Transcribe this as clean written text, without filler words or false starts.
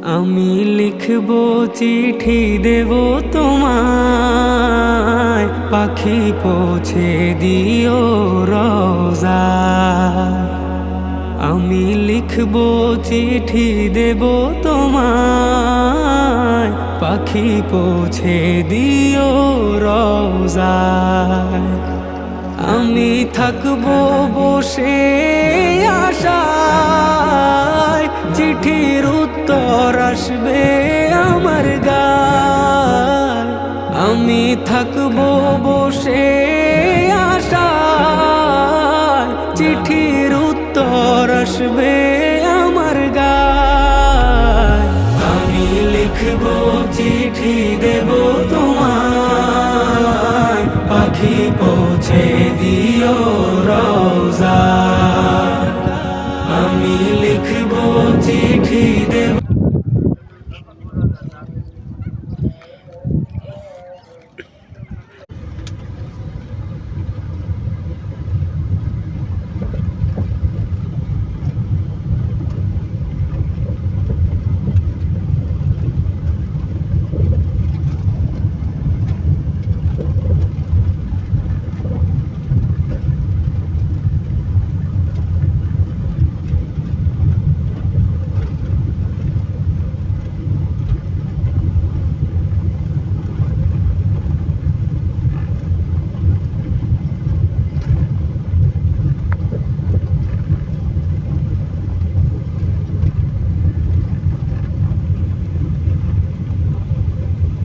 আমি লিখবো চিঠি দেব তোমায়, পাখি পৌঁছে দিও রোজায়। আমি লিখবো চিঠি দেব তোমায়, পাখি পৌঁছে দিও রোজায়। আমি থাকবো বসে আশায়, চিঠির উত্তর আসবে আমার গায়। আমি থাকবো বসে আশায়, চিঠির উত্তর আসবে আমার গায়। আমি লিখবো চিঠি দেব